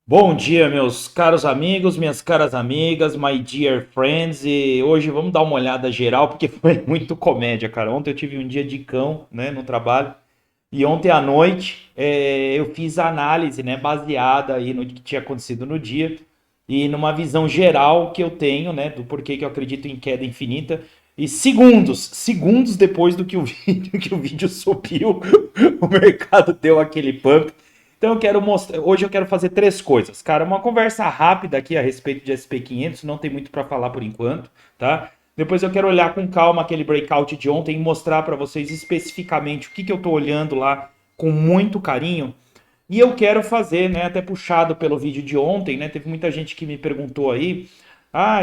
Bom dia, meus caros amigos, minhas caras amigas, my dear friends. E hoje vamos dar uma olhada geral, porque foi muito comédia, cara. Ontem eu tive um dia de cão, né, no trabalho. E ontem à noite eu fiz a análise, né, baseada aí no que tinha acontecido no dia e numa visão geral que eu tenho, né, do porquê que eu acredito em queda infinita. E segundos depois do que o vídeo, que o vídeo subiu, o mercado deu aquele pump. Então eu quero mostrar, hoje eu quero fazer três coisas, cara, uma conversa rápida aqui a respeito de SP500, não tem muito para falar por enquanto, tá? Depois eu quero olhar com calma aquele breakout de ontem e mostrar para vocês especificamente o que eu tô olhando lá com muito carinho. E eu quero fazer, né, até puxado pelo vídeo de ontem, né? Teve muita gente que me perguntou aí,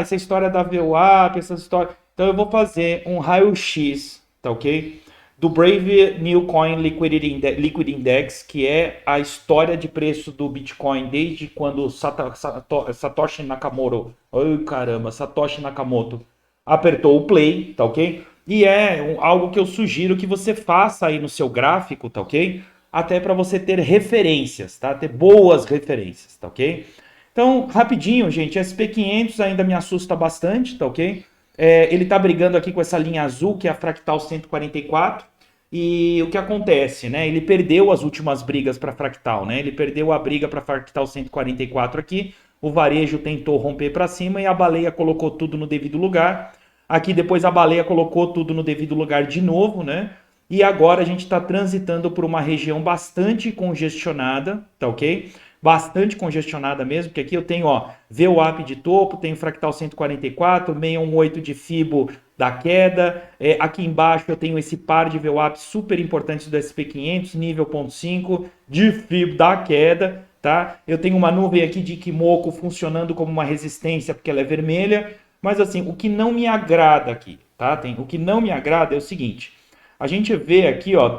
essa história da VWAP, essa história. Então eu vou fazer um raio-x, tá ok? Do Brave New Coin Liquid Index, que é a história de preço do Bitcoin desde quando Satoshi Nakamoto, ai caramba, Satoshi Nakamoto apertou o play, tá ok? E é algo que eu sugiro que você faça aí no seu gráfico, tá ok? Até para você ter referências, tá? Ter boas referências, tá ok? Então, rapidinho, gente, SP500 ainda me assusta bastante, tá ok? Ele tá brigando aqui com essa linha azul, que é a Fractal 144. E o que acontece, né? Ele perdeu as últimas brigas para Fractal, né? Ele perdeu a briga para Fractal 144 aqui. O varejo tentou romper para cima e a baleia colocou tudo no devido lugar. Aqui depois a baleia colocou tudo no devido lugar de novo, né? E agora a gente está transitando por uma região bastante congestionada, tá ok? Bastante congestionada mesmo, porque aqui eu tenho, ó, VWAP de topo, tenho fractal 144, 618 de Fibo da queda. Aqui embaixo eu tenho esse par de VWAP super importantes do SP500, nível 0.5 de Fibo da queda, tá? Eu tenho uma nuvem aqui de Ichimoku funcionando como uma resistência, porque ela é vermelha. Mas assim, o que não me agrada aqui, tá? O que não me agrada é o seguinte: a gente vê aqui, ó,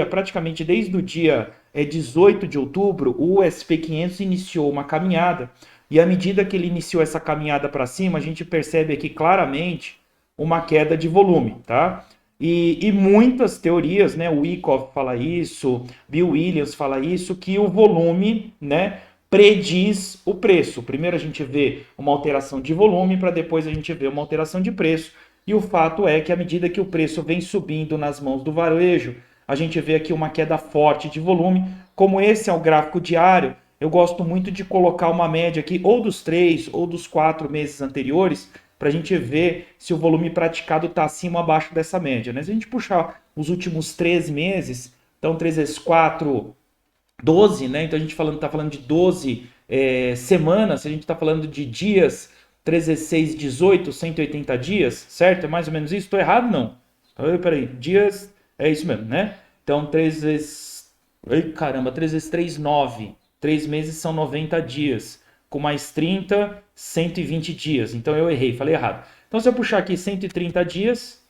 praticamente desde o dia 18 de outubro, o SP500 iniciou uma caminhada. E à medida que ele iniciou essa caminhada para cima, a gente percebe aqui claramente uma queda de volume, tá? E muitas teorias, né? O Wyckoff fala isso, Bill Williams fala isso, que o volume, né, prediz o preço. Primeiro a gente vê uma alteração de volume, para depois a gente ver uma alteração de preço. E o fato é que à medida que o preço vem subindo nas mãos do varejo, a gente vê aqui uma queda forte de volume. Como esse é o gráfico diário, eu gosto muito de colocar uma média aqui, ou dos 3 ou dos 4 meses anteriores, para a gente ver se o volume praticado está acima ou abaixo dessa média. Né? Se a gente puxar os últimos 3 meses, então 3 vezes 4, 12, né? Então a gente está falando de 12 semanas, a gente está falando de dias, 3 vezes 6, 18, 180 dias, certo? É mais ou menos isso? Estou errado? Não. Peraí, dias, é isso mesmo, né? Então 3 vezes. Ai, caramba, 3 vezes 3, 9. 3 meses são 90 dias. Com mais 30, 120 dias. Então eu errei, falei errado. Então se eu puxar aqui 130 dias,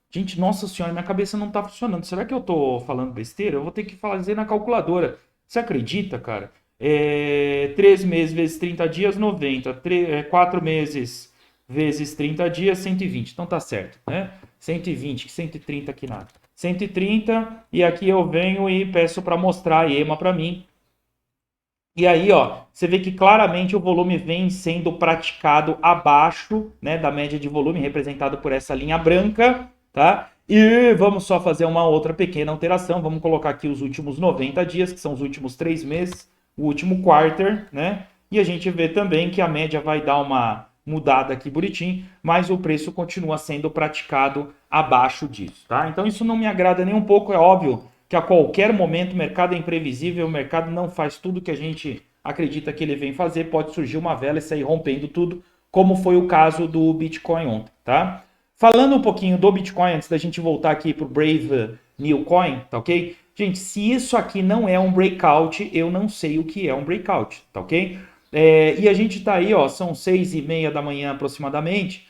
gente, nossa senhora, minha cabeça não tá funcionando. Será que eu tô falando besteira? Eu vou ter que fazer na calculadora. Você acredita, cara? 3 meses vezes 30 dias, 90. 4 meses vezes 30 dias, 120. Então tá certo, né? 120, 130 aqui nada. 130, e aqui eu venho e peço para mostrar a EMA para mim. E aí, ó, você vê que claramente o volume vem sendo praticado abaixo, né, da média de volume representado por essa linha branca, tá? E vamos só fazer uma outra pequena alteração. Vamos colocar aqui os últimos 90 dias, que são os últimos 3 meses, o último quarter, né? E a gente vê também que a média vai dar uma mudada aqui bonitinho, mas o preço continua sendo praticado abaixo disso, tá? Então isso não me agrada nem um pouco, é óbvio que a qualquer momento o mercado é imprevisível, o mercado não faz tudo que a gente acredita que ele vem fazer, pode surgir uma vela e sair rompendo tudo, como foi o caso do Bitcoin ontem, tá? Falando um pouquinho do Bitcoin, antes da gente voltar aqui para o Brave New Coin, tá ok? Gente, se isso aqui não é um breakout, eu não sei o que é um breakout, tá ok? E a gente tá aí, ó, são 6:30 da manhã aproximadamente,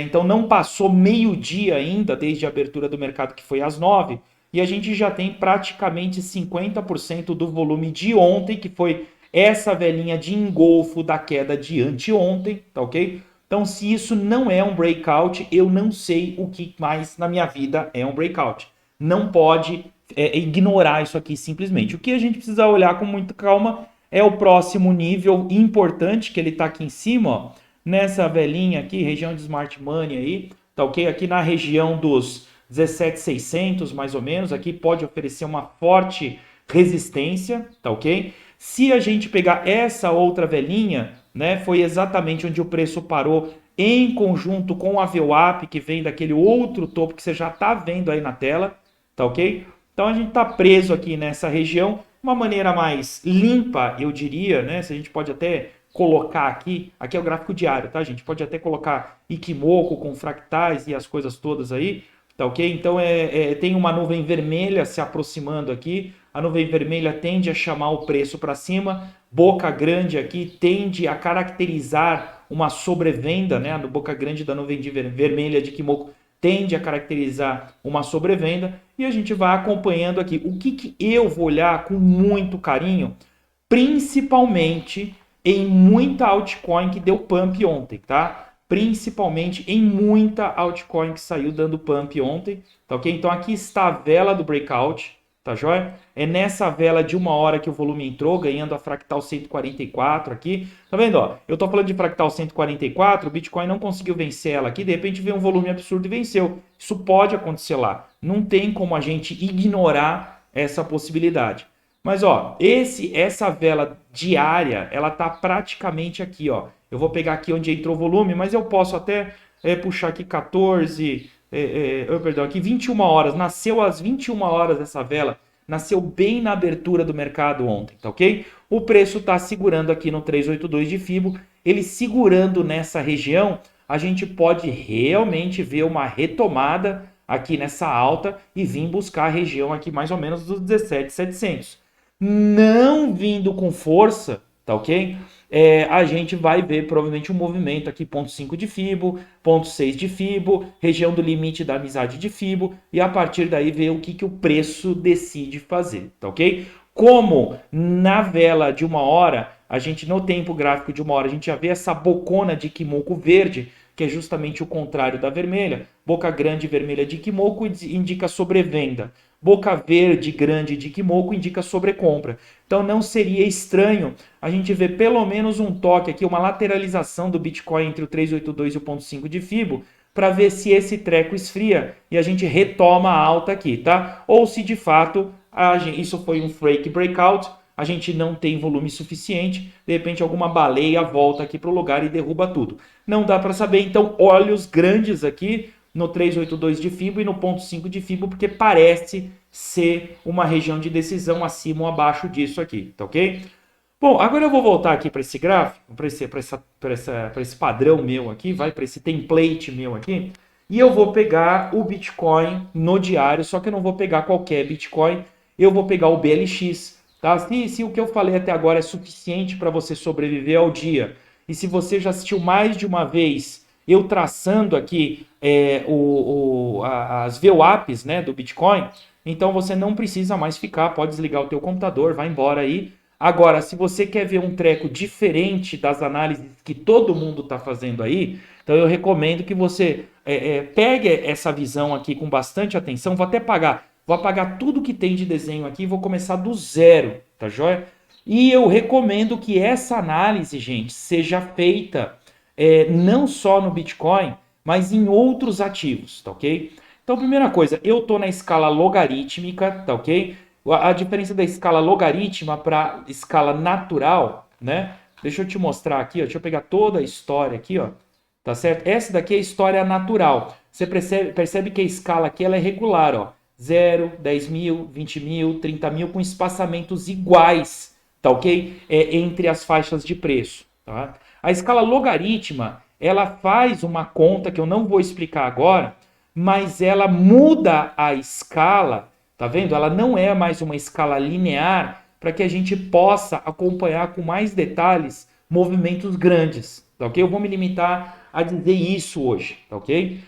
então não passou meio-dia ainda, desde a abertura do mercado que foi às 9, e a gente já tem praticamente 50% do volume de ontem, que foi essa velhinha de engolfo da queda de anteontem, tá ok? Então, se isso não é um breakout, eu não sei o que mais na minha vida é um breakout. Não pode ignorar isso aqui simplesmente. O que a gente precisa olhar com muita calma é o próximo nível importante que ele está aqui em cima, ó, nessa velinha aqui, região de Smart Money aí, tá ok? Aqui na região dos 17.600 mais ou menos, aqui pode oferecer uma forte resistência, tá ok? Se a gente pegar essa outra velinha, né, foi exatamente onde o preço parou em conjunto com a VWAP, que vem daquele outro topo que você já está vendo aí na tela, tá ok? Então a gente está preso aqui nessa região, uma maneira mais limpa, eu diria, né? Se a gente pode até colocar aqui é o gráfico diário, tá, gente? Pode até colocar Ichimoku com fractais e as coisas todas aí, tá ok? Então tem uma nuvem vermelha se aproximando aqui, a nuvem vermelha tende a chamar o preço para cima, boca grande aqui tende a caracterizar uma sobrevenda, né? A boca grande da nuvem vermelha de Ichimoku tende a caracterizar uma sobrevenda e a gente vai acompanhando aqui. O que eu vou olhar com muito carinho, principalmente em muita altcoin que deu pump ontem, tá? Principalmente em muita altcoin que saiu dando pump ontem, tá ok? Então aqui está a vela do breakout, tá joia? É nessa vela de 1 hora que o volume entrou, ganhando a fractal 144 aqui. Tá vendo, ó? Eu tô falando de fractal 144, o Bitcoin não conseguiu vencer ela aqui, de repente veio um volume absurdo e venceu. Isso pode acontecer lá. Não tem como a gente ignorar essa possibilidade. Mas, ó, essa vela diária, ela tá praticamente aqui, ó. Eu vou pegar aqui onde entrou o volume, mas eu posso até puxar aqui 14, perdão, aqui 21 horas. Nasceu às 21 horas essa vela. Nasceu bem na abertura do mercado ontem, tá ok? O preço tá segurando aqui no 382 de Fibo. Ele segurando nessa região, a gente pode realmente ver uma retomada aqui nessa alta e vir buscar a região aqui mais ou menos dos 17.700. Não vindo com força, tá ok? A gente vai ver provavelmente um movimento aqui, 0,5 de Fibo, 0,6 de Fibo, região do limite da amizade de Fibo, e a partir daí ver o que o preço decide fazer, tá ok? Como na vela de 1 hora, a gente no tempo gráfico de 1 hora, a gente já vê essa bocona de Ichimoku verde, que é justamente o contrário da vermelha. Boca grande vermelha de Ichimoku indica sobrevenda. Boca verde grande de Ichimoku indica sobrecompra. Então não seria estranho a gente ver pelo menos um toque aqui, uma lateralização do Bitcoin entre o 382 e o 0,5 de Fibo, para ver se esse treco esfria e a gente retoma a alta aqui, tá? Ou se de fato isso foi um fake breakout, a gente não tem volume suficiente, de repente alguma baleia volta aqui para o lugar e derruba tudo. Não dá para saber, então olhos grandes aqui no 382 de Fibo e no 0,5 de Fibo, porque parece ser uma região de decisão acima ou abaixo disso aqui, tá ok? Bom, agora eu vou voltar aqui para esse gráfico, para esse padrão meu aqui, para esse template meu aqui, e eu vou pegar o Bitcoin no diário, só que eu não vou pegar qualquer Bitcoin, eu vou pegar o BLX, tá? Se o que eu falei até agora é suficiente para você sobreviver ao dia, e se você já assistiu mais de uma vez eu traçando aqui as VWAPs, né, do Bitcoin, então você não precisa mais ficar, pode desligar o teu computador, vai embora aí. Agora, se você quer ver um treco diferente das análises que todo mundo está fazendo aí, então eu recomendo que você pegue essa visão aqui com bastante atenção. Vou apagar tudo que tem de desenho aqui e vou começar do zero, tá joia? E eu recomendo que essa análise, gente, seja feita não só no Bitcoin, mas em outros ativos, tá ok? Então, primeira coisa, eu estou na escala logarítmica, tá ok? A diferença da escala logarítmica para escala natural, né? Deixa eu te mostrar aqui, ó, deixa eu pegar toda a história aqui, ó, tá certo? Essa daqui é a história natural. Você percebe que a escala aqui ela é regular, ó. 0, 10 mil, 20 mil, 30 mil, com espaçamentos iguais, tá ok? Entre as faixas de preço, tá? A escala logarítmica, ela faz uma conta que eu não vou explicar agora, mas ela muda a escala, tá vendo? Ela não é mais uma escala linear para que a gente possa acompanhar com mais detalhes movimentos grandes, tá ok? Eu vou me limitar a dizer isso hoje, tá ok?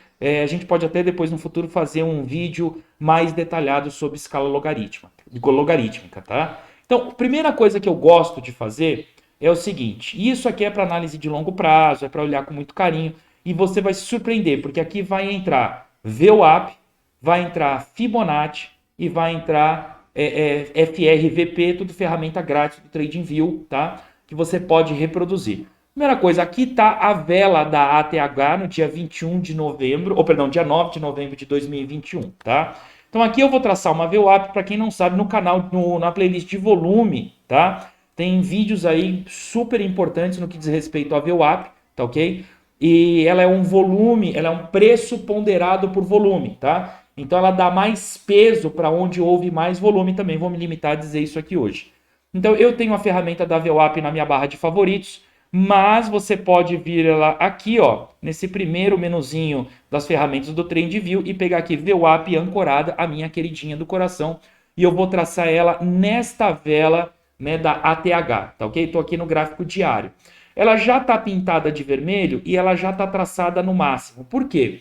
A gente pode até depois no futuro fazer um vídeo mais detalhado sobre escala logarítmica, tá? Então, a primeira coisa que eu gosto de fazer é o seguinte, isso aqui é para análise de longo prazo, é para olhar com muito carinho, e você vai se surpreender, porque aqui vai entrar VWAP, vai entrar Fibonacci e vai entrar FRVP, tudo ferramenta grátis do TradingView, tá? Que você pode reproduzir. Primeira coisa, aqui está a vela da ATH no dia 21 de novembro, ou perdão, dia 9 de novembro de 2021, tá? Então aqui eu vou traçar uma VWAP, para quem não sabe, no canal, na playlist de volume, tá? Tem vídeos aí super importantes no que diz respeito à VWAP, tá ok? E ela é um volume, ela é um preço ponderado por volume, tá? Então ela dá mais peso para onde houve mais volume também. Vou me limitar a dizer isso aqui hoje. Então eu tenho a ferramenta da VWAP na minha barra de favoritos, mas você pode vir ela aqui, ó, nesse primeiro menuzinho das ferramentas do TradingView e pegar aqui VWAP ancorada, a minha queridinha do coração, e eu vou traçar ela nesta vela, né, da ATH, tá ok? Estou aqui no gráfico diário. Ela já está pintada de vermelho e ela já está traçada no máximo. Por quê?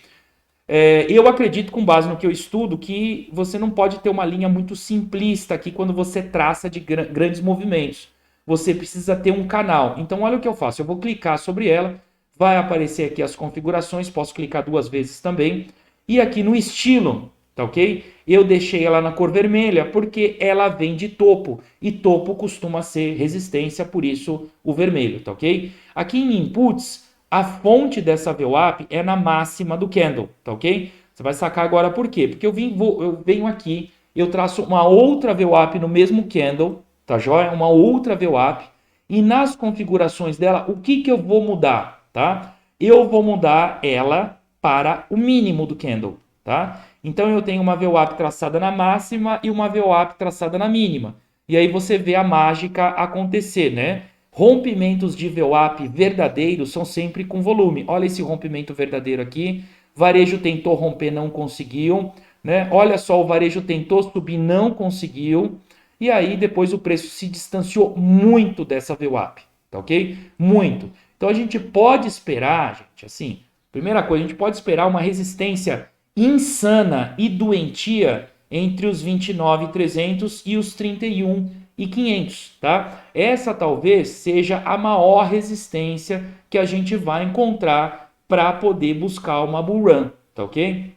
Eu acredito, com base no que eu estudo, que você não pode ter uma linha muito simplista aqui quando você traça de grandes movimentos. Você precisa ter um canal. Então, olha o que eu faço. Eu vou clicar sobre ela, vai aparecer aqui as configurações, posso clicar 2 vezes também. E aqui no estilo, tá ok? Eu deixei ela na cor vermelha porque ela vem de topo. E topo costuma ser resistência, por isso o vermelho, tá ok? Aqui em inputs, a fonte dessa VWAP é na máxima do candle, tá ok? Você vai sacar agora por quê? Porque eu venho aqui, eu traço uma outra VWAP no mesmo candle, tá joia? Uma outra VWAP. E nas configurações dela, o que eu vou mudar, tá? Eu vou mudar ela para o mínimo do candle, tá? Então eu tenho uma VWAP traçada na máxima e uma VWAP traçada na mínima. E aí você vê a mágica acontecer, né? Rompimentos de VWAP verdadeiros são sempre com volume. Olha esse rompimento verdadeiro aqui. Varejo tentou romper, não conseguiu, né? Olha só, o varejo tentou subir, não conseguiu. E aí depois o preço se distanciou muito dessa VWAP, tá ok? Muito. Então a gente pode esperar, gente, assim, primeira coisa, a gente pode esperar uma resistência insana e doentia entre os 29.300 e os 31.500, tá? Essa talvez seja a maior resistência que a gente vai encontrar para poder buscar uma bull run, tá ok?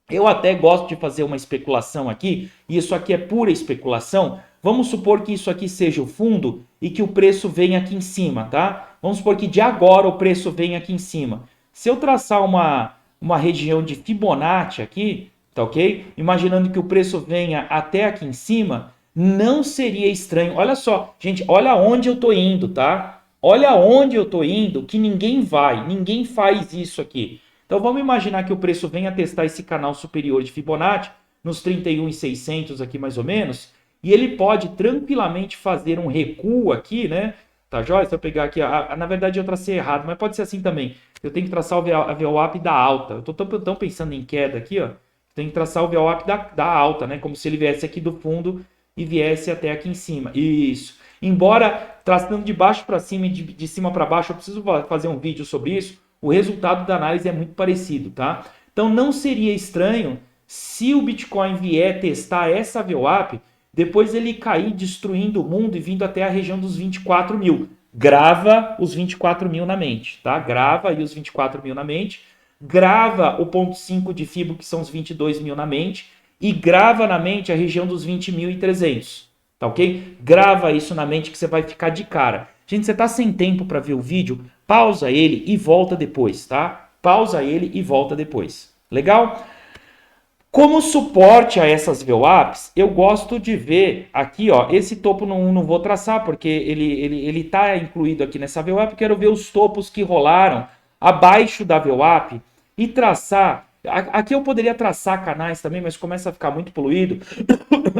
Eu até gosto de fazer uma especulação aqui, e isso aqui é pura especulação. Vamos supor que isso aqui seja o fundo e que o preço venha aqui em cima, tá? Vamos supor que de agora o preço venha aqui em cima. Se eu traçar uma região de Fibonacci aqui, tá ok? Imaginando que o preço venha até aqui em cima, não seria estranho. Olha só, gente, olha onde eu tô indo, tá? Olha onde eu tô indo, que ninguém vai, ninguém faz isso aqui. Então vamos imaginar que o preço venha testar esse canal superior de Fibonacci, nos 31.600 aqui mais ou menos, e ele pode tranquilamente fazer um recuo aqui, né? Tá joia? Se eu pegar aqui, na verdade eu tracei errado, mas pode ser assim também. Eu tenho que traçar a VWAP da alta. Eu tô tão pensando em queda aqui, ó. Tem que traçar o VWAP da alta, né? Como se ele viesse aqui do fundo e viesse até aqui em cima. Isso. Embora traçando de baixo para cima e de cima para baixo, eu preciso fazer um vídeo sobre isso. O resultado da análise é muito parecido, tá? Então não seria estranho se o Bitcoin vier testar essa VWAP, depois ele cair destruindo o mundo e vindo até a região dos 24 mil. Grava os 24 mil na mente, tá? Grava aí os 24 mil na mente. Grava o ponto 5 de Fibo, que são os 22 mil na mente. E grava na mente a região dos 20.300, tá ok? Grava isso na mente que você vai ficar de cara. Gente, você tá sem tempo para ver o vídeo? Pausa ele e volta depois, tá? Pausa ele e volta depois. Legal? Como suporte a essas VWAPs, eu gosto de ver aqui, ó, esse topo não vou traçar, porque ele tá incluído aqui nessa VWAP, quero ver os topos que rolaram abaixo da VWAP e traçar. Aqui eu poderia traçar canais também, mas começa a ficar muito poluído.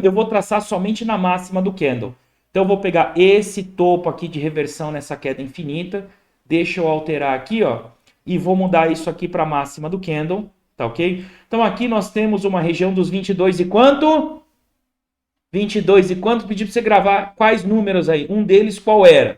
Eu vou traçar somente na máxima do candle. Então eu vou pegar esse topo aqui de reversão nessa queda infinita, deixa eu alterar aqui, ó, e vou mudar isso aqui para a máxima do candle. Tá ok? Então aqui nós temos uma região dos 22 e quanto? 22 e quanto? Pedi para você gravar quais números aí. Um deles qual era?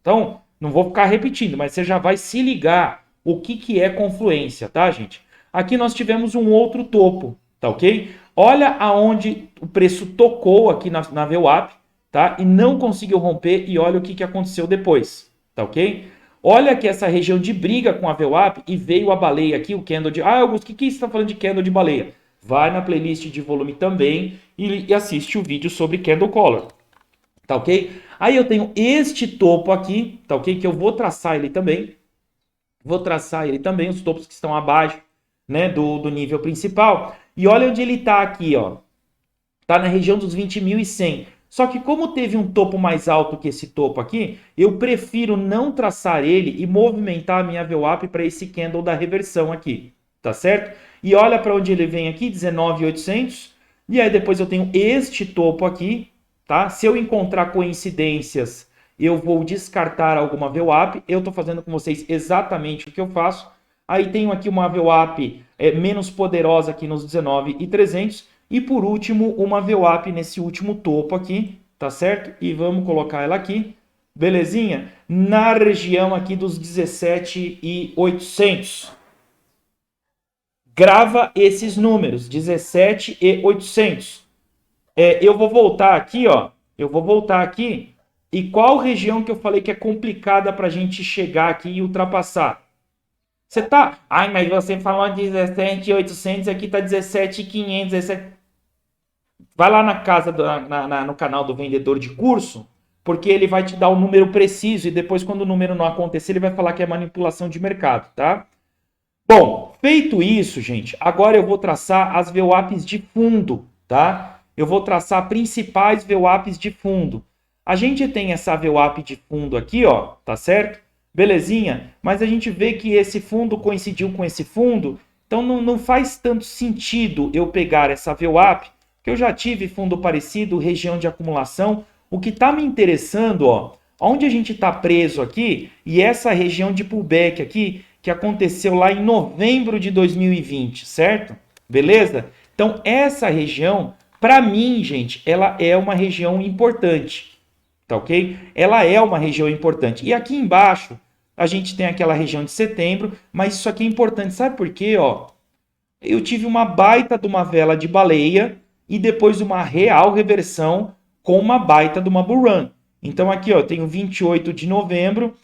Então, não vou ficar repetindo, mas você já vai se ligar o que é confluência, tá, gente? Aqui nós tivemos um outro topo, tá ok? Olha aonde o preço tocou aqui na VWAP, tá? E não conseguiu romper e olha o que aconteceu depois, tá ok? Olha aqui essa região de briga com a VWAP e veio a baleia aqui, o candle de... Ah, Augusto, o que você está falando de candle de baleia? vai na playlist de volume também e assiste o vídeo sobre Candle Color, tá ok? Aí eu tenho este topo aqui, tá ok? Que eu vou traçar ele também. Vou traçar ele também, os topos que estão abaixo, né, do nível principal. E olha onde ele está aqui, ó. Está na região dos 20.100. Só que como teve um topo mais alto que esse topo aqui, eu prefiro não traçar ele e movimentar a minha VWAP para esse candle da reversão aqui, tá certo? E olha para onde ele vem aqui, 19.800. E aí depois eu tenho este topo aqui, tá? Se eu encontrar coincidências, eu vou descartar alguma VWAP. Eu estou fazendo com vocês exatamente o que eu faço. Aí tenho aqui uma VWAP menos poderosa aqui nos 19.300. E por último, uma VWAP nesse último topo aqui, tá certo? E vamos colocar ela aqui, belezinha? Na região aqui dos 17.800. Grava esses números, 17.800. Eu vou voltar aqui, ó. Eu vou voltar aqui. E qual região que eu falei que é complicada para a gente chegar aqui e ultrapassar? Você tá... Ai, mas você falou 17.800, aqui tá 17.500, 17... Vai lá na casa, no canal do vendedor de curso, porque ele vai te dar o número preciso e depois, quando o número não acontecer, ele vai falar que é manipulação de mercado, tá? Bom, feito isso, gente, agora eu vou traçar as VWAPs de fundo, tá? Eu vou traçar principais VWAPs de fundo. A gente tem essa VWAP de fundo aqui, ó, tá certo? Belezinha? Mas a gente vê que esse fundo coincidiu com esse fundo, então não faz tanto sentido eu pegar essa VWAP, que eu já tive fundo parecido, região de acumulação. O que está me interessando, ó, onde a gente está preso aqui, e essa região de pullback aqui, que aconteceu lá em novembro de 2020, certo? Beleza? Então, essa região, para mim, gente, ela é uma região importante, tá ok? Ela é uma região importante. E aqui embaixo, a gente tem aquela região de setembro, mas isso aqui é importante, sabe por quê, ó? Eu tive uma baita de uma vela de baleia, e depois uma real reversão com uma baita de uma bull run. Então aqui ó, eu tenho 28 de novembro,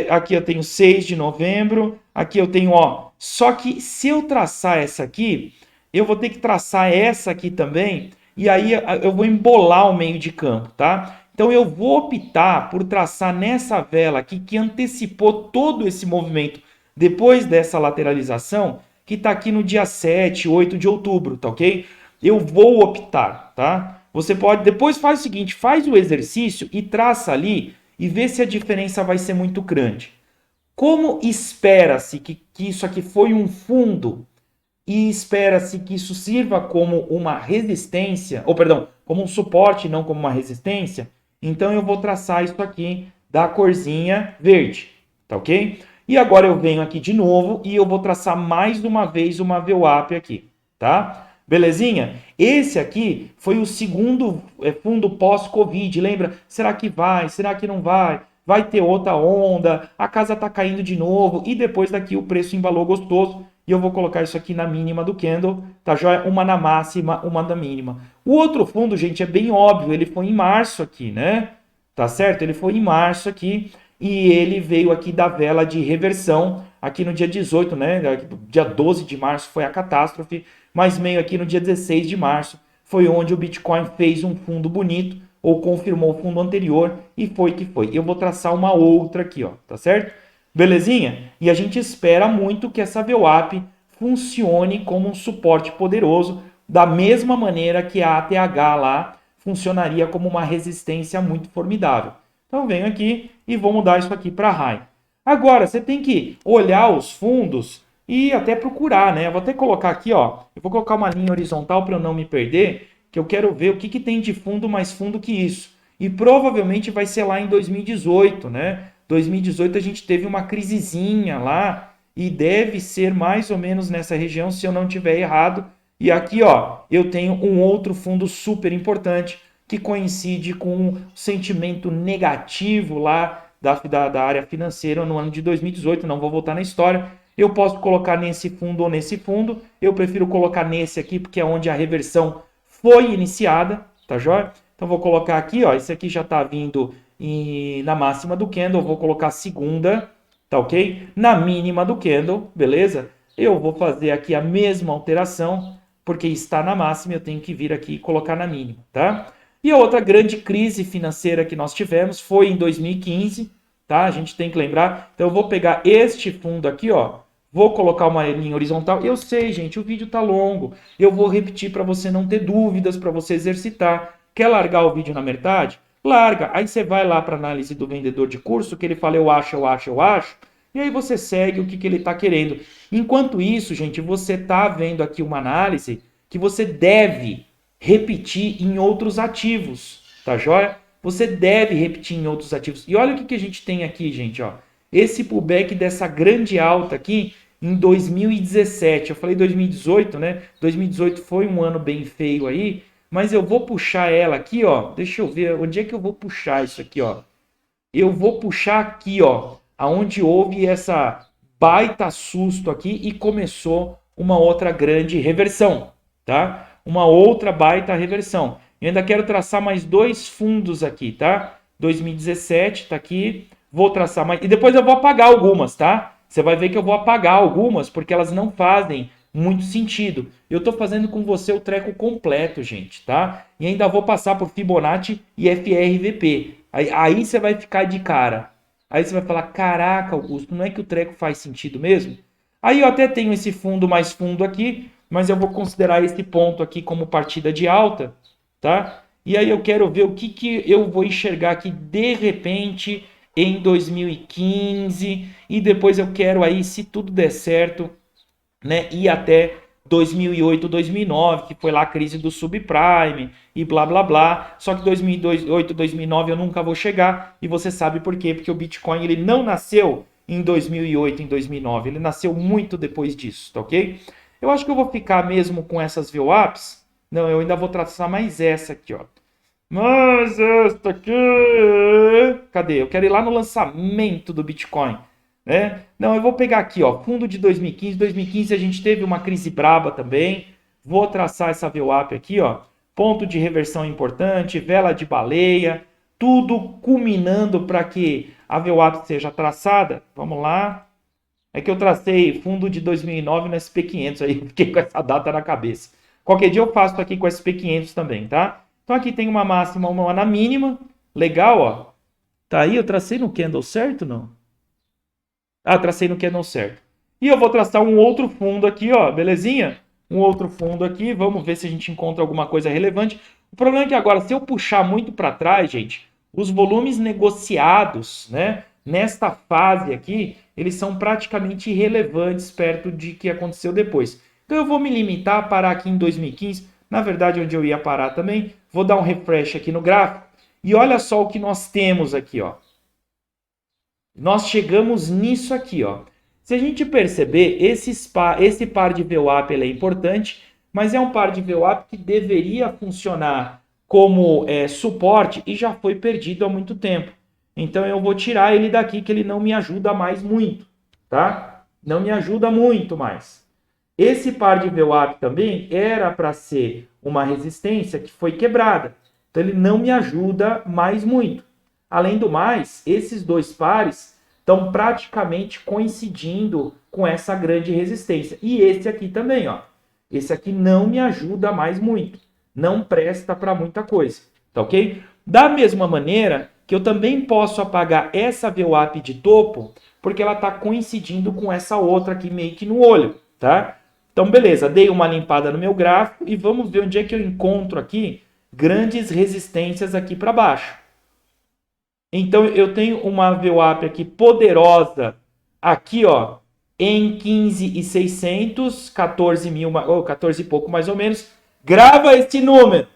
aqui eu tenho 6 de novembro, aqui eu tenho, ó, só que se eu traçar essa aqui, eu vou ter que traçar essa aqui também, e aí eu vou embolar o meio de campo, tá? Então eu vou optar por traçar nessa vela aqui que antecipou todo esse movimento depois dessa lateralização, que está aqui no dia 7, 8 de outubro, tá ok? Eu vou optar, tá? Você pode, depois faz o seguinte, faz o exercício e traça ali e vê se a diferença vai ser muito grande. Como espera-se que isso aqui foi um fundo e espera-se que isso sirva como uma resistência, ou perdão, como um suporte, não como uma resistência, então eu vou traçar isso aqui da corzinha verde, tá ok? E agora eu venho aqui de novo e eu vou traçar mais uma vez uma VWAP aqui, tá? Belezinha? Esse aqui foi o segundo fundo pós-Covid. Lembra? Será que vai? Será que não vai? Vai ter outra onda? A casa está caindo de novo. E depois daqui o preço embalou gostoso. E eu vou colocar isso aqui na mínima do candle. Tá joia? Uma na máxima, uma na mínima. O outro fundo, gente, é bem óbvio. Ele foi em março aqui, né? Tá certo? Ele foi em março aqui. E ele veio aqui da vela de reversão. Aqui no dia 18, né? Dia 12 de março foi a catástrofe. Mas meio aqui no dia 16 de março foi onde o Bitcoin fez um fundo bonito, ou confirmou o fundo anterior, e foi que foi. Eu vou traçar uma outra aqui, ó, tá certo? Belezinha? E a gente espera muito que essa VWAP funcione como um suporte poderoso, da mesma maneira que a ATH lá funcionaria como uma resistência muito formidável. Então eu venho aqui e vou mudar isso aqui para High. Agora, você tem que olhar os fundos e até procurar, né? Eu vou até colocar aqui, ó. Eu vou colocar uma linha horizontal para eu não me perder, que eu quero ver o que tem de fundo mais fundo que isso. E provavelmente vai ser lá em 2018, né? 2018 a gente teve uma crisezinha lá e deve ser mais ou menos nessa região, se eu não tiver errado. E aqui, ó, eu tenho um outro fundo super importante que coincide com um sentimento negativo lá da área financeira no ano de 2018. Não vou voltar na história. Eu posso colocar nesse fundo ou nesse fundo. Eu prefiro colocar nesse aqui, porque é onde a reversão foi iniciada, tá joia? Então, vou colocar aqui, ó. Esse aqui já está vindo na máxima do candle. Vou colocar segunda, tá ok? Na mínima do candle, beleza? Eu vou fazer aqui a mesma alteração, porque está na máxima, eu tenho que vir aqui e colocar na mínima, tá? E a outra grande crise financeira que nós tivemos foi em 2015, tá? A gente tem que lembrar. Então eu vou pegar este fundo aqui, ó, vou colocar uma linha horizontal. Eu sei, gente, o vídeo tá longo. Eu vou repetir para você não ter dúvidas, para você exercitar. Quer largar o vídeo na metade? Larga. Aí você vai lá para análise do vendedor de curso, que ele fala eu acho, eu acho, eu acho. E aí você segue o que ele está querendo. Enquanto isso, gente, você está vendo aqui uma análise que você deve repetir em outros ativos, tá joia? Você deve repetir em outros ativos. E olha o que a gente tem aqui, gente, ó. Esse pullback dessa grande alta aqui em 2017. Eu falei 2018, né? 2018 foi um ano bem feio aí, mas eu vou puxar ela aqui, ó. Deixa eu ver onde é que eu vou puxar isso aqui, ó. Eu vou puxar aqui, ó, aonde houve essa baita susto aqui e começou uma outra grande reversão, tá? Uma outra baita reversão. Eu ainda quero traçar mais dois fundos aqui, tá? 2017 tá aqui, vou traçar mais e depois eu vou apagar algumas, tá? Você vai ver que eu vou apagar algumas porque elas não fazem muito sentido. Eu tô fazendo com você o treco completo, gente, tá? E ainda vou passar por Fibonacci e FRVP. Aí você vai ficar de cara. Aí você vai falar, caraca, Augusto, não é que o treco faz sentido mesmo? Aí eu até tenho esse fundo mais fundo aqui, mas eu vou considerar esse ponto aqui como partida de alta, tá? E aí eu quero ver o que eu vou enxergar aqui de repente em 2015 e depois eu quero aí, se tudo der certo, né, ir até 2008, 2009, que foi lá a crise do subprime e blá blá blá. Só que 2008, 2009 eu nunca vou chegar e você sabe por quê? Porque o Bitcoin ele não nasceu em 2008, em 2009, ele nasceu muito depois disso, tá ok? Eu acho que eu vou ficar mesmo com essas VWAPs. Não, eu ainda vou traçar mais essa aqui, ó. Mas esta aqui... Cadê? Eu quero ir lá no lançamento do Bitcoin, né? Não, eu vou pegar aqui, ó, fundo de 2015. 2015 a gente teve uma crise braba também. Vou traçar essa VWAP aqui, ó. Ponto de reversão importante, vela de baleia, tudo culminando para que a VWAP seja traçada. Vamos lá. É que eu tracei fundo de 2009 no SP500 aí, fiquei com essa data na cabeça. Qualquer dia eu faço aqui com o SP500 também, tá? Então aqui tem uma máxima, uma na mínima. Legal, ó. Tá aí, eu tracei no candle certo, não? Ah, tracei no candle certo. E eu vou traçar um outro fundo aqui, ó, belezinha? Um outro fundo aqui, vamos ver se a gente encontra alguma coisa relevante. O problema é que agora, se eu puxar muito para trás, gente, os volumes negociados, né, nesta fase aqui, eles são praticamente irrelevantes perto de que aconteceu depois. Então eu vou me limitar a parar aqui em 2015, na verdade onde eu ia parar também. Vou dar um refresh aqui no gráfico e olha só o que nós temos aqui, ó. Nós chegamos nisso aqui, ó. Se a gente perceber, esse par de VWAP ele é importante, mas é um par de VWAP que deveria funcionar como suporte e já foi perdido há muito tempo. Então eu vou tirar ele daqui que ele não me ajuda mais muito, tá? Não me ajuda muito mais. Esse par de VWAP também era para ser uma resistência que foi quebrada. Então ele não me ajuda mais muito. Além do mais, esses dois pares estão praticamente coincidindo com essa grande resistência. E esse aqui também, ó. Esse aqui não me ajuda mais muito. Não presta para muita coisa, tá ok? Da mesma maneira que eu também posso apagar essa VWAP de topo, porque ela está coincidindo com essa outra aqui meio que no olho, tá? Então, beleza, dei uma limpada no meu gráfico e vamos ver onde é que eu encontro aqui grandes resistências aqui para baixo. Então, eu tenho uma VWAP aqui poderosa aqui, ó, em 15.600, 14 mil, ou 14 e pouco mais ou menos. Grava esse número.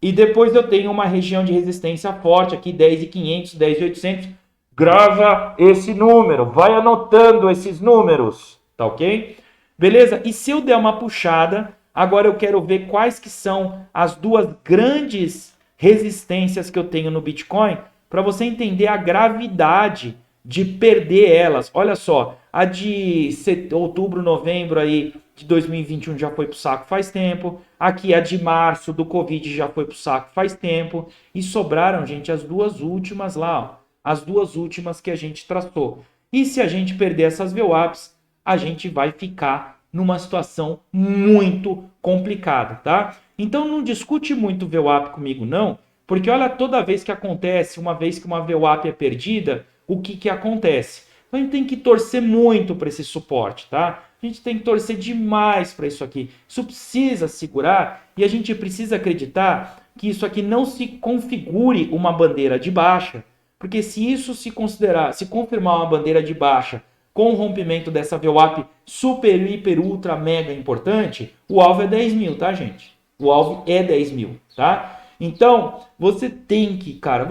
E depois eu tenho uma região de resistência forte aqui, 10.500, 10.800. Grava esse número, vai anotando esses números, tá ok? Beleza? E se eu der uma puxada, agora eu quero ver quais que são as duas grandes resistências que eu tenho no Bitcoin, para você entender a gravidade de perder elas. Olha só, a de outubro, novembro aí de 2021 já foi pro saco faz tempo. Aqui a de março do Covid já foi pro saco faz tempo. E sobraram, gente, as duas últimas lá, ó. As duas últimas que a gente traçou. E se a gente perder essas VWAPs, a gente vai ficar numa situação muito complicada, tá? Então não discute muito VWAP comigo não, porque olha, toda vez que acontece, uma vez que uma VWAP é perdida, o que que acontece? Então a gente tem que torcer muito para esse suporte, tá? A gente tem que torcer demais para isso aqui. Isso precisa segurar e a gente precisa acreditar que isso aqui não se configure uma bandeira de baixa, porque se isso se considerar, se confirmar uma bandeira de baixa com o rompimento dessa VWAP super, hiper, ultra, mega importante, o alvo é 10 mil, tá, gente? O alvo é 10 mil, tá? Então, você tem que, cara,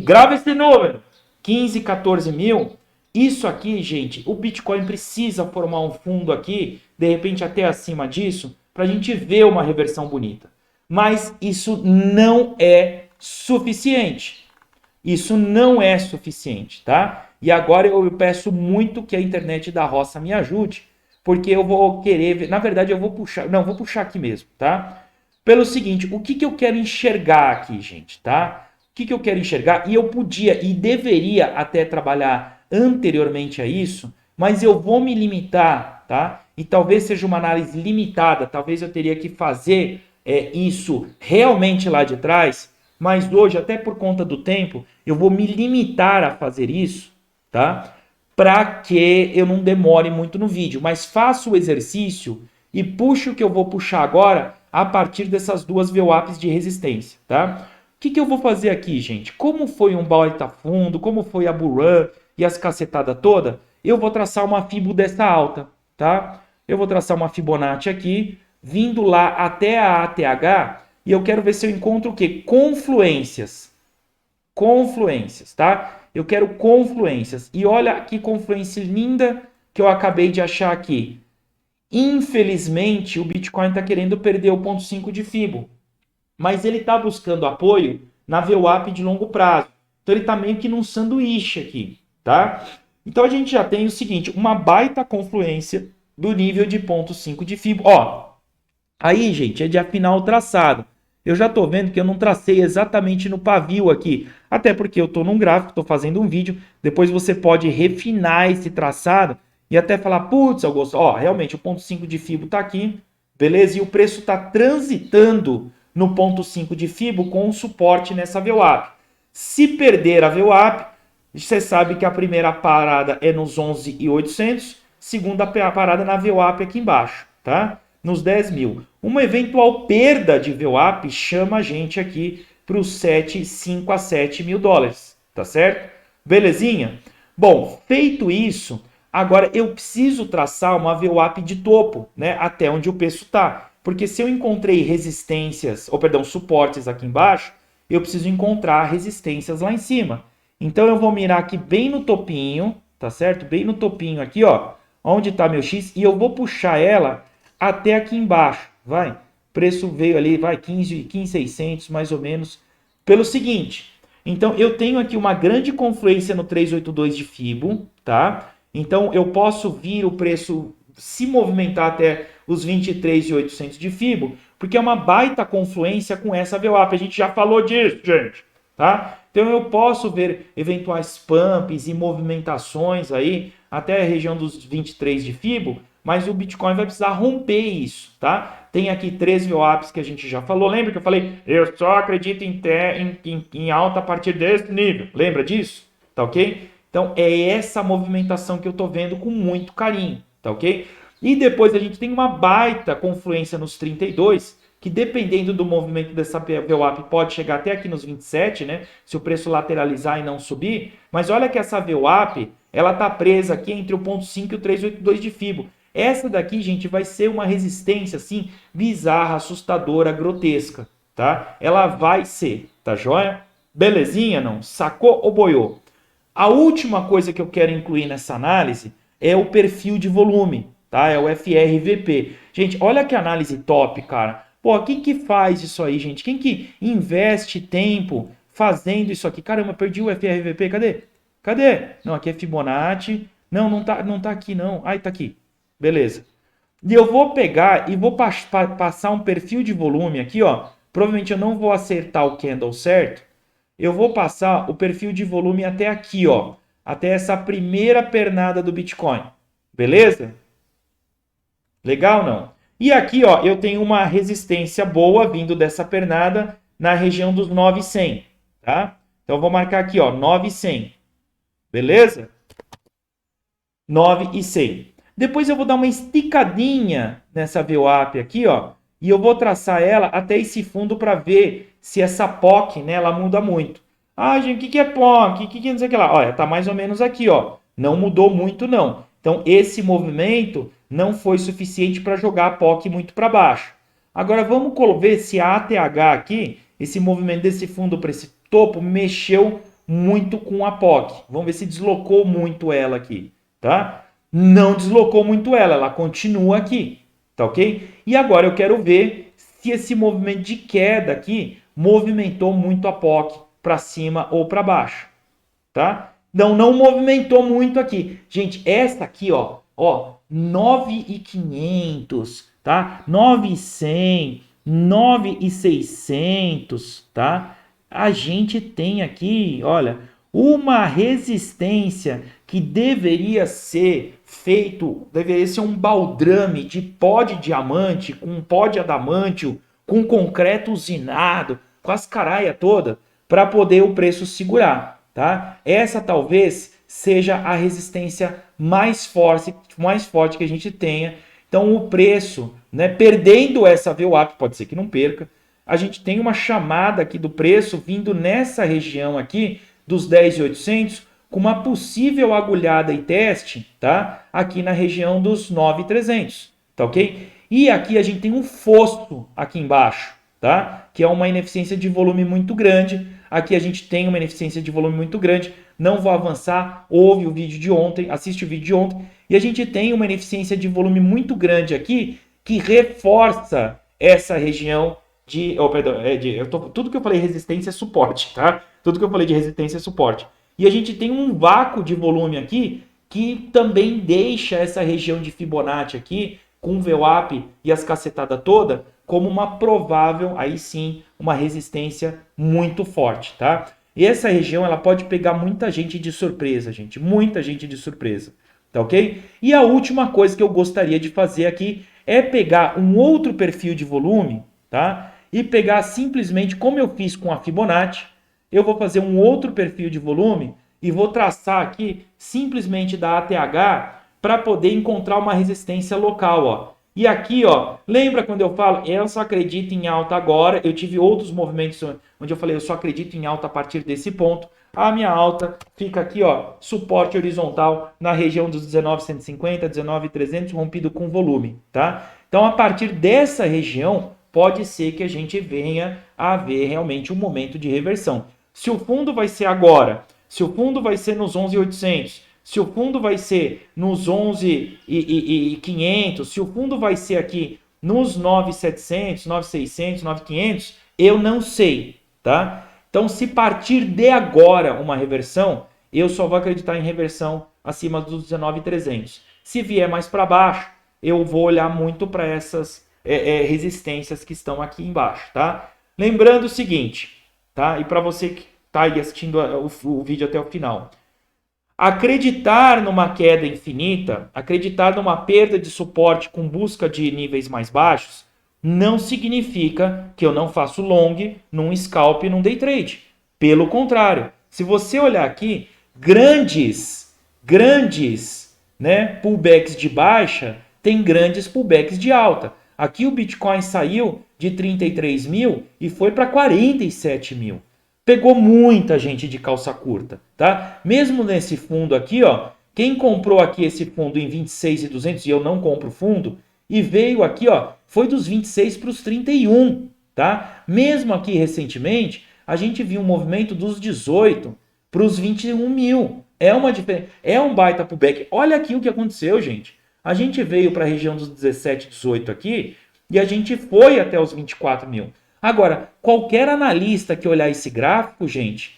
grava esse número, 15, 14 mil. Isso aqui, gente, o Bitcoin precisa formar um fundo aqui, de repente até acima disso, para a gente ver uma reversão bonita. Mas isso não é suficiente. Isso não é suficiente, tá? E agora eu peço muito que a internet da roça me ajude, porque eu vou querer, na verdade eu vou puxar, não, vou puxar aqui mesmo, tá? Pelo seguinte, o que que eu quero enxergar aqui, gente, tá? O que que eu quero enxergar? E eu podia e deveria até trabalhar anteriormente a isso, mas eu vou me limitar, tá? E talvez seja uma análise limitada, talvez eu teria que fazer isso realmente lá de trás, mas hoje, até por conta do tempo, eu vou me limitar a fazer isso, tá? Para que eu não demore muito no vídeo, mas faço o exercício e puxo o que eu vou puxar agora a partir dessas duas VWAPs de resistência, tá? O que que eu vou fazer aqui, gente? Como foi um baita fundo, como foi a bull run e as cacetada toda, eu vou traçar uma Fibo dessa alta, tá? Eu vou traçar uma Fibonacci aqui, vindo lá até a ATH, e eu quero ver se eu encontro o quê? Confluências. Confluências, tá? Eu quero confluências. E olha que confluência linda que eu acabei de achar aqui. Infelizmente, o Bitcoin está querendo perder o 0,5 de Fibo. Mas ele está buscando apoio na VWAP de longo prazo. Então ele está meio que num sanduíche aqui, tá? Então a gente já tem o seguinte, uma baita confluência do nível de 0,5 de Fibo. Ó, aí, gente, é de afinar o traçado. Eu já estou vendo que eu não tracei exatamente no pavio aqui, até porque eu estou num gráfico, estou fazendo um vídeo, depois você pode refinar esse traçado e até falar, putz, Augusto, ó, realmente o 0,5 de Fibo está aqui, beleza? E o preço está transitando no 0,5 de Fibo com um suporte nessa VWAP. Se perder a VWAP, você sabe que a primeira parada é nos 11.800, segunda parada na VWAP aqui embaixo, tá? Nos 10 mil. Uma eventual perda de VWAP chama a gente aqui para os 5 a 7 mil dólares, tá certo? Belezinha? Bom, feito isso, agora eu preciso traçar uma VWAP de topo, né? Até onde o preço está. Porque se eu encontrei resistências, ou perdão, suportes aqui embaixo, eu preciso encontrar resistências lá em cima. Então eu vou mirar aqui bem no topinho, tá certo? Bem no topinho aqui, ó, onde está meu X, e eu vou puxar ela até aqui embaixo, vai. O preço veio ali, vai, 15.600 mais ou menos, pelo seguinte. Então eu tenho aqui uma grande confluência no 382 de Fibo, tá? Então eu posso vir o preço se movimentar até os 23.800 de Fibo, porque é uma baita confluência com essa VWAP. A gente já falou disso, gente, tá? Então eu posso ver eventuais pumps e movimentações aí até a região dos 23 de Fibo, mas o Bitcoin vai precisar romper isso, tá? Tem aqui 3 VWAPs que a gente já falou. Lembra que eu falei, eu só acredito em alta a partir desse nível. Lembra disso? Tá ok? Então é essa movimentação que eu tô vendo com muito carinho, tá ok? E depois a gente tem uma baita confluência nos 32, que dependendo do movimento dessa VWAP pode chegar até aqui nos 27, né? Se o preço lateralizar e não subir. Mas olha que essa VWAP, ela tá presa aqui entre o 0,5 e o 382 de Fibo. Essa daqui, gente, vai ser uma resistência, assim, bizarra, assustadora, grotesca, tá? Ela vai ser, tá joia? Belezinha, não? Sacou ou boiou? A última coisa que eu quero incluir nessa análise é o perfil de volume, tá? É o FRVP. Gente, olha que análise top, cara. Pô, quem que faz isso aí, gente? Quem que investe tempo fazendo isso aqui? Caramba, perdi o FRVP, cadê? Cadê? Não, aqui é Fibonacci. Não, não tá aqui não. Ai, tá aqui. Beleza. E eu vou pegar e vou passar um perfil de volume aqui, ó. Provavelmente eu não vou acertar o candle certo. Eu vou passar o perfil de volume até aqui, ó. Até essa primeira pernada do Bitcoin. Beleza? Legal, não? E aqui, ó, eu tenho uma resistência boa vindo dessa pernada na região dos 9,100, tá? Então, eu vou marcar aqui, ó, 9,100. Beleza? 9,100. Depois eu vou dar uma esticadinha nessa VWAP aqui, ó, e eu vou traçar ela até esse fundo para ver se essa POC, né, ela muda muito. Ah, gente, o que é POC? O que é não sei o que lá? Olha, tá mais ou menos aqui, ó. Não mudou muito, não. Então, esse movimento não foi suficiente para jogar a POC muito para baixo. Agora, vamos ver se a ATH aqui, esse movimento desse fundo para esse topo, mexeu muito com a POC. Vamos ver se deslocou muito ela aqui, tá? Não deslocou muito ela continua aqui, tá ok? E agora eu quero ver se esse movimento de queda aqui movimentou muito a POC para cima ou para baixo, tá? Não movimentou muito aqui. Gente, essa aqui, ó, 9.500, tá? 9.100, 9.600, tá? A gente tem aqui, olha, uma resistência que deveria ser deveria ser um baldrame de pó de diamante, com pó de adamantio, com concreto usinado, com as caraias toda, para poder o preço segurar, tá? Essa talvez seja a resistência mais forte que a gente tenha. Então o preço, né, perdendo essa VWAP, pode ser que não perca, a gente tem uma chamada aqui do preço vindo nessa região aqui dos 10.800 com uma possível agulhada e teste, tá? Aqui na região dos 9.300, tá ok? E aqui a gente tem um fosso aqui embaixo, tá? Que é uma ineficiência de volume muito grande. Aqui a gente tem uma ineficiência de volume muito grande. Não vou avançar, ouve o vídeo de ontem, assiste o vídeo de ontem. E a gente tem uma ineficiência de volume muito grande aqui que reforça essa região tudo que eu falei resistência é suporte, tá? Tudo que eu falei de resistência é suporte. E a gente tem um vácuo de volume aqui que também deixa essa região de Fibonacci aqui, com o VWAP e as cacetadas toda, como uma provável, aí sim, uma resistência muito forte, tá? E essa região, ela pode pegar muita gente de surpresa, gente. Muita gente de surpresa, tá ok? E a última coisa que eu gostaria de fazer aqui é pegar um outro perfil de volume, tá? E pegar simplesmente, como eu fiz com a Fibonacci, eu vou fazer um outro perfil de volume e vou traçar aqui simplesmente da ATH para poder encontrar uma resistência local, ó. E aqui, ó, lembra quando eu falo, eu só acredito em alta agora, eu tive outros movimentos onde eu falei, eu só acredito em alta a partir desse ponto. A minha alta fica aqui, ó, suporte horizontal na região dos 19.150, 19.300, rompido com volume, tá? Então, a partir dessa região, pode ser que a gente venha a ver realmente um momento de reversão. Se o fundo vai ser agora, se o fundo vai ser nos 11.800, se o fundo vai ser nos 11.500, se o fundo vai ser aqui nos 9.700, 9.600, 9.500, eu não sei, tá? Então, se partir de agora uma reversão, eu só vou acreditar em reversão acima dos 19.300. Se vier mais para baixo, eu vou olhar muito para essas resistências que estão aqui embaixo, tá? Lembrando o seguinte, tá? E para você que está aí assistindo o vídeo até o final, acreditar numa queda infinita, acreditar numa perda de suporte com busca de níveis mais baixos, não significa que eu não faço long num scalp e num day trade. Pelo contrário, se você olhar aqui, grandes, né, pullbacks de baixa tem grandes pullbacks de alta. Aqui o Bitcoin saiu de 33 mil e foi para 47 mil. Pegou muita gente de calça curta, tá? Mesmo nesse fundo aqui, ó, quem comprou aqui esse fundo em 26.200 e eu não compro fundo, e veio aqui, ó, foi dos 26 para os 31, tá? Mesmo aqui recentemente, a gente viu um movimento dos 18 para os 21 mil. É uma diferença, é um baita pullback. Olha aqui o que aconteceu, gente. A gente veio para a região dos 17, 18 aqui e a gente foi até os 24 mil. Agora, qualquer analista que olhar esse gráfico, gente,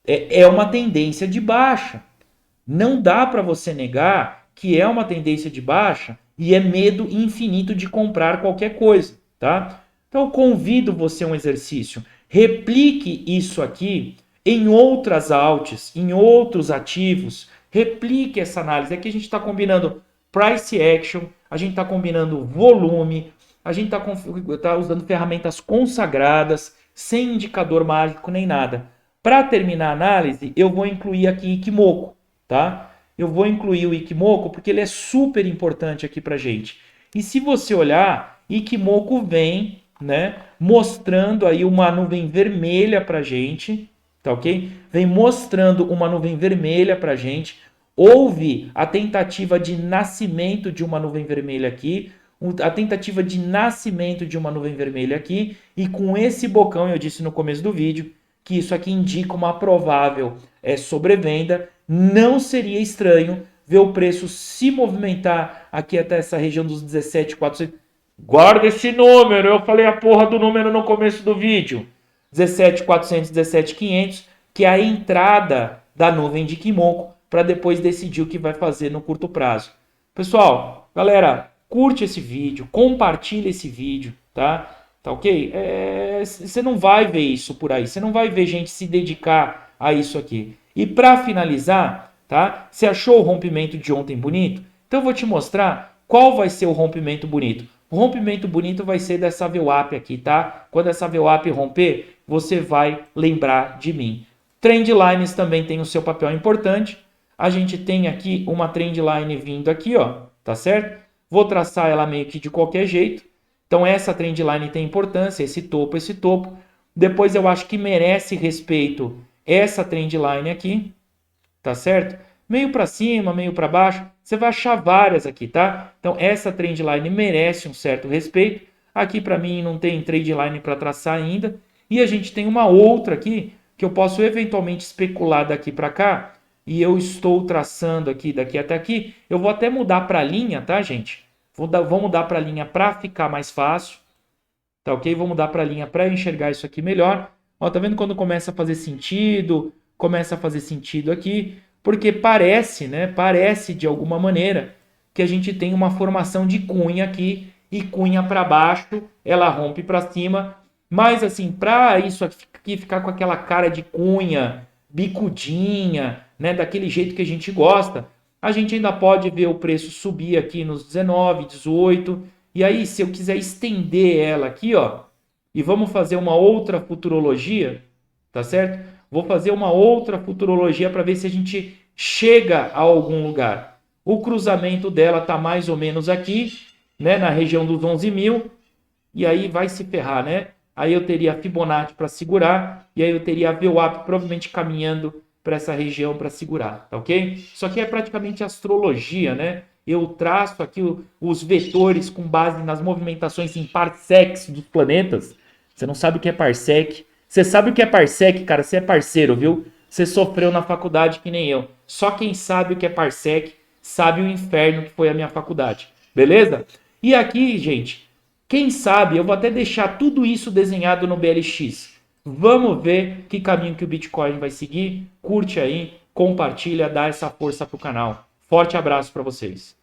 é uma tendência de baixa. Não dá para você negar que é uma tendência de baixa e é medo infinito de comprar qualquer coisa, tá? Então, eu convido você a um exercício. Replique isso aqui em outras alts, em outros ativos. Replique essa análise. Aqui a gente está combinando price action, a gente está combinando volume, a gente tá usando ferramentas consagradas, sem indicador mágico nem nada. Para terminar a análise, eu vou incluir aqui Ikimoku, tá? Eu vou incluir o Ikimoku porque ele é super importante aqui para gente. E se você olhar, Ikimoku vem, né, mostrando aí uma nuvem vermelha para gente, tá ok? Vem mostrando uma nuvem vermelha para gente. Houve a tentativa de nascimento de uma nuvem vermelha aqui, a tentativa de nascimento de uma nuvem vermelha aqui, e com esse bocão, eu disse no começo do vídeo, que isso aqui indica uma provável sobrevenda. Não seria estranho ver o preço se movimentar aqui até essa região dos 17.400. Guarda esse número, eu falei a porra do número no começo do vídeo. 17.400, 17.500, que é a entrada da nuvem de Ikimoku, para depois decidir o que vai fazer no curto prazo. Pessoal, galera, curte esse vídeo, compartilha esse vídeo, tá? Tá ok? Você não vai ver isso por aí, você não vai ver gente se dedicar a isso aqui. E para finalizar, tá? Você achou o rompimento de ontem bonito? Então eu vou te mostrar qual vai ser o rompimento bonito. O rompimento bonito vai ser dessa VWAP aqui, tá? Quando essa VWAP romper, você vai lembrar de mim. Trend lines também tem o seu papel importante. A gente tem aqui uma trend line vindo aqui, ó, tá certo? Vou traçar ela meio que de qualquer jeito. Então essa trend line tem importância, esse topo, esse topo. Depois eu acho que merece respeito essa trend line aqui, tá certo? Meio para cima, meio para baixo, você vai achar várias aqui, tá? Então essa trend line merece um certo respeito. Aqui para mim não tem trend line para traçar ainda. E a gente tem uma outra aqui que eu posso eventualmente especular daqui para cá. E eu estou traçando aqui, daqui até aqui. Eu vou até mudar para linha, tá, gente? Vou mudar para linha para ficar mais fácil. Tá ok? Vou mudar para linha para enxergar isso aqui melhor. Ó, tá vendo quando começa a fazer sentido? Começa a fazer sentido aqui. Porque parece, né? Parece de alguma maneira que a gente tem uma formação de cunha aqui. E cunha para baixo, ela rompe para cima. Mas assim, para isso aqui ficar com aquela cara de cunha, bicudinha, né? Daquele jeito que a gente gosta, a gente ainda pode ver o preço subir aqui nos 19, 18. E aí, se eu quiser estender ela aqui, ó, e vamos fazer uma outra futurologia, tá certo? Vou fazer uma outra futurologia para ver se a gente chega a algum lugar. O cruzamento dela tá mais ou menos aqui, né, na região dos 11.000, e aí vai se ferrar, né? Aí eu teria a Fibonacci para segurar, e aí eu teria a VWAP provavelmente caminhando para essa região para segurar, tá ok? Isso aqui é praticamente astrologia, né? Eu traço aqui os vetores com base nas movimentações em parsecs dos planetas. Você não sabe o que é parsec. Você sabe o que é parsec, cara? Você é parceiro, viu? Você sofreu na faculdade que nem eu. Só quem sabe o que é parsec sabe o inferno que foi a minha faculdade. Beleza? E aqui, gente, quem sabe eu vou até deixar tudo isso desenhado no BLX. Vamos ver que caminho que o Bitcoin vai seguir. Curte aí, compartilha, dá essa força pro canal. Forte abraço para vocês.